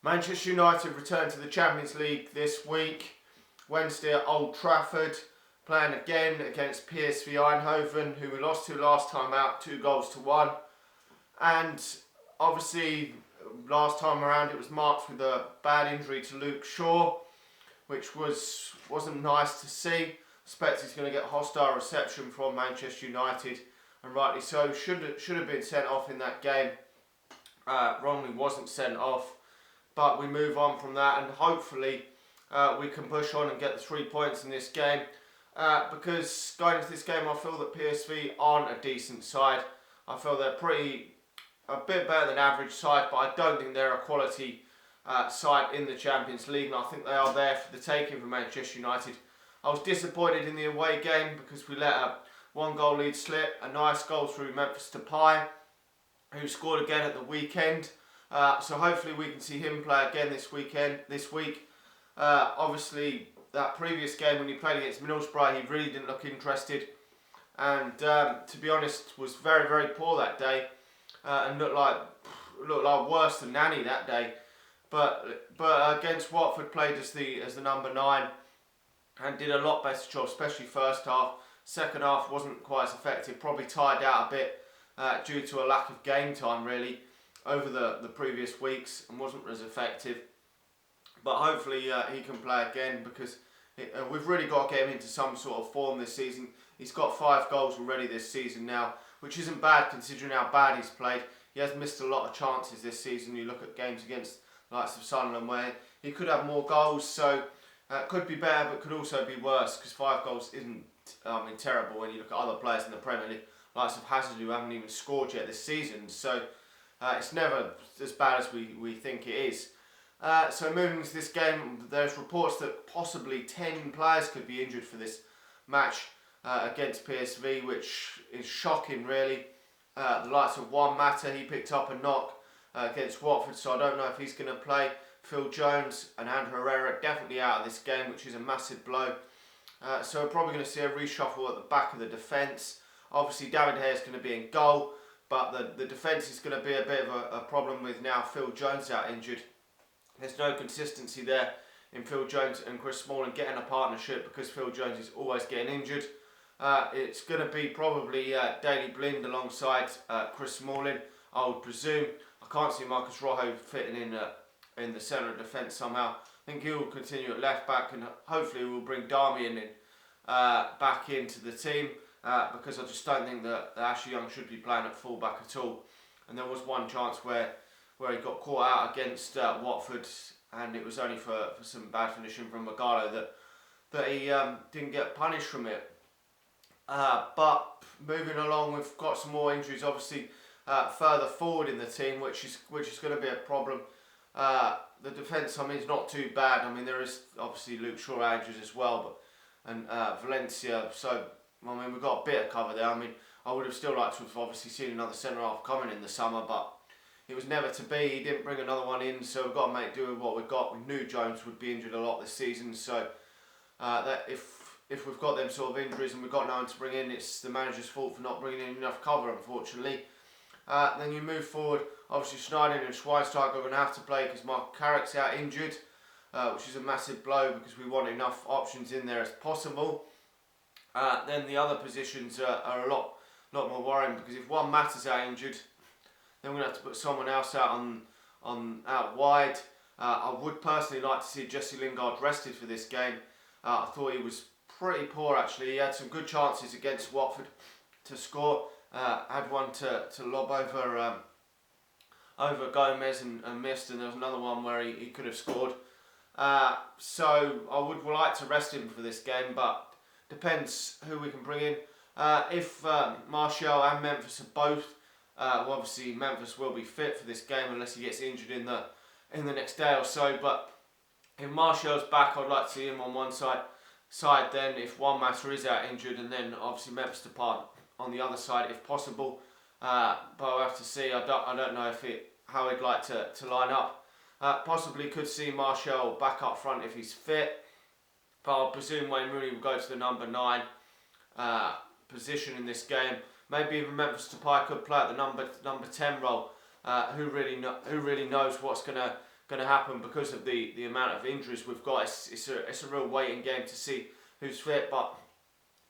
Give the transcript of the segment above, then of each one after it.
Manchester United return to the Champions League this week, Wednesday at Old Trafford, playing again against PSV Eindhoven, who we lost to last time out, 2-1. And obviously, last time around it was marked with a bad injury to Luke Shaw, which wasn't nice to see. I expect he's going to get hostile reception from Manchester United, and rightly so. Should have been sent off in that game. Wrongly wasn't sent off. But we move on from that, and hopefully we can push on and get the 3 points in this game. Because going into this game, I feel that PSV aren't a decent side. I feel they're a bit better than average side, but I don't think they're a quality side in the Champions League, and I think they are there for the taking for Manchester United. I was disappointed in the away game because we let a 1-goal lead slip. A nice goal through Memphis Depay, who scored again at the weekend. So hopefully we can see him play again this week. Obviously, that previous game when he played against Middlesbrough, he really didn't look interested, and to be honest, was very, very poor that day, and looked like worse than Nani that day. But against Watford, played as the number 9, and did a lot better job, especially first half. Second half wasn't quite as effective, probably tired out a bit due to a lack of game time really over the previous weeks, and wasn't as effective. But hopefully he can play again, because we've really got to get him into some sort of form this season. He's got 5 goals already this season now, which isn't bad considering how bad he's played. He has missed a lot of chances this season. You look at games against the likes of Sunderland where he could have more goals, so it could be better but could also be worse, because 5 goals isn't terrible when you look at other players in the Premier League, likes of Hazard, who haven't even scored yet this season. So it's never as bad as we think it is. So moving into this game, there's reports that possibly 10 players could be injured for this match against PSV, which is shocking really. The likes of Juan Mata, he picked up a knock against Watford, so I don't know if he's going to play. Phil Jones and Ander Herrera definitely out of this game, which is a massive blow. So we're probably going to see a reshuffle at the back of the defence. Obviously David De Gea is going to be in goal, but the defence is going to be a bit of a problem with now Phil Jones out injured. There's no consistency there in Phil Jones and Chris Smalling getting a partnership, because Phil Jones is always getting injured. It's going to be probably Daley Blind alongside Chris Smalling, I would presume. I can't see Marcus Rojo fitting in the centre of defence somehow. I think he will continue at left back, and hopefully we'll bring Darmian in back into the team, because I just don't think that Ashley Young should be playing at full back at all. And there was one chance where he got caught out against Watford, and it was only for some bad finishing from Magallo that he didn't get punished from it. But moving along, we've got some more injuries obviously further forward in the team, which is going to be a problem. The defence, I mean, is not too bad. I mean, there is obviously Luke Shaw injured as well, and Valencia. So I mean, we've got a bit of cover there. I mean, I would have still liked to have obviously seen another centre half coming in the summer, but it was never to be. He didn't bring another one in, so we've got to make do with what we've got. We knew Jones would be injured a lot this season, so that if we've got them sort of injuries and we've got no one to bring in, it's the manager's fault for not bringing in enough cover, unfortunately. Then you move forward, obviously Schneider and Schweinsteiger are going to have to play because Mark Carrick's out injured, which is a massive blow because we want enough options in there as possible. Then the other positions are a lot more worrying, because if Juan Mata's out injured, then we're going to have to put someone else out out wide. I would personally like to see Jesse Lingard rested for this game. I thought he was pretty poor actually. He had some good chances against Watford to score. Had one to lob over Gomez and missed, and there was another one where he could have scored. So I would like to rest him for this game, but depends who we can bring in. If Martial and Memphis are both, well, obviously Memphis will be fit for this game unless he gets injured in the next day or so. But if Martial's back, I'd like to see him on one side. Then if Juan Mata is out injured, and then obviously Memphis Depay on the other side if possible. But I'll have to see. I don't know how he'd like to line up. Possibly could see Martial back up front if he's fit, but I'll presume Wayne Rooney will go to the number 9 position in this game. Maybe even Memphis Depay could play at the number 10 role. Who really knows what's going to going to happen because of the amount of injuries we've got. It's a real waiting game to see who's fit, but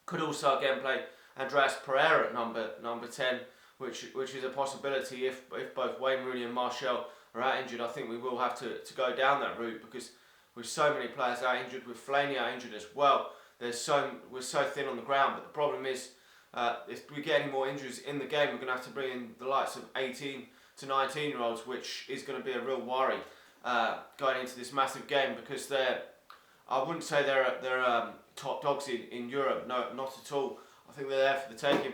could also again play Andreas Pereira at number 10, which is a possibility if both Wayne Rooney and Martial are out injured. I think we will have to go down that route, because with so many players out injured, with Fellaini out injured as well, we're so thin on the ground. But the problem is, if we get any more injuries in the game, we're going to have to bring in the likes of 18 to 19-year-olds, which is going to be a real worry going into this massive game, because I wouldn't say they're top dogs in Europe. No, not at all. I think they're there for the taking,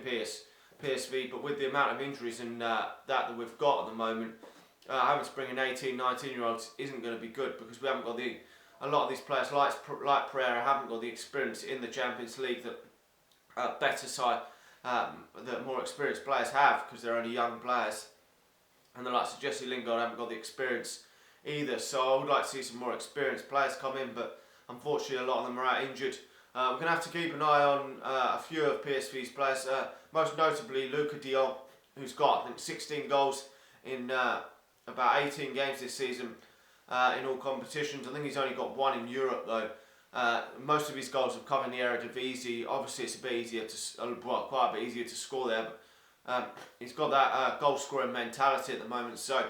PSV, but with the amount of injuries and that we've got at the moment, having to bring in 18, 19-year-olds isn't going to be good, because we haven't got a lot of these players like Pereira haven't got the experience in the Champions League that better side, that more experienced players have, because they're only young players, and the likes of Jesse Lingard haven't got the experience either. So I would like to see some more experienced players come in, but unfortunately a lot of them are out injured. We're going to have to keep an eye on a few of PSV's players, most notably Luka de Jong, who's got, I think, 16 goals in about 18 games this season in all competitions. I think he's only got one in Europe though. Most of his goals have come in the Eredivisie. Obviously it's a bit easier quite a bit easier to score there, but he's got that goal scoring mentality at the moment, so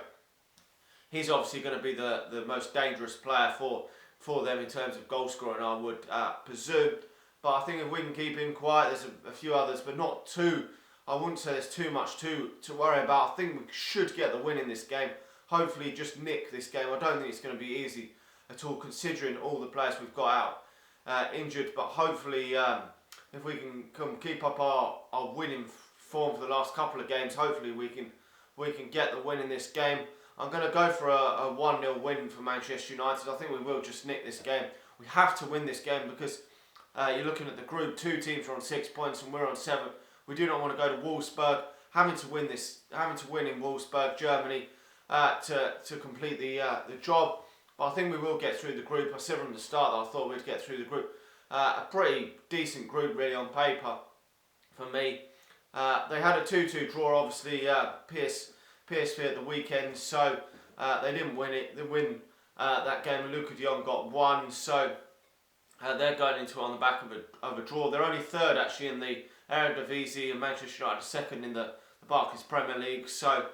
he's obviously going to be the most dangerous player for them in terms of goal scoring, I would presume. But I think if we can keep him quiet, there's a few others, but not too. I wouldn't say there's too much to worry about. I think we should get the win in this game. Hopefully just nick this game. I don't think it's going to be easy at all, considering all the players we've got out injured. But hopefully, if we can keep up our winning form for the last couple of games, hopefully we can get the win in this game. I'm going to go for a 1-0 win for Manchester United. I think we will just nick this game. We have to win this game, because you're looking at the group. 2 teams are on 6 points and we're on 7. We do not want to go to Wolfsburg, having to win in Wolfsburg, Germany, to complete the job. But I think we will get through the group. I said from the start that I thought we'd get through the group. A pretty decent group really on paper for me. They had a 2-2 draw, obviously, PSV at the weekend, so they didn't win it. They win that game, and Luka de Jong got 1, so they're going into it on the back of a draw. They're only 3rd actually in the Eredivisie, and Manchester United 2nd in the Barclays Premier League. So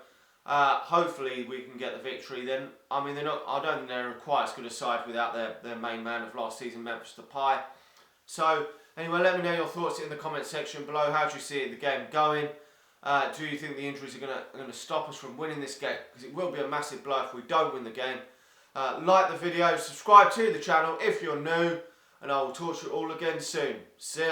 hopefully we can get the victory. Then I mean, I don't think they're quite as good a side without their main man of last season, Memphis Depay. So anyway, let me know your thoughts in the comment section below. How do you see the game going? Do you think the injuries are going to stop us from winning this game? Because it will be a massive blow if we don't win the game. Like the video, subscribe to the channel if you're new, and I will talk to you all again soon. See ya.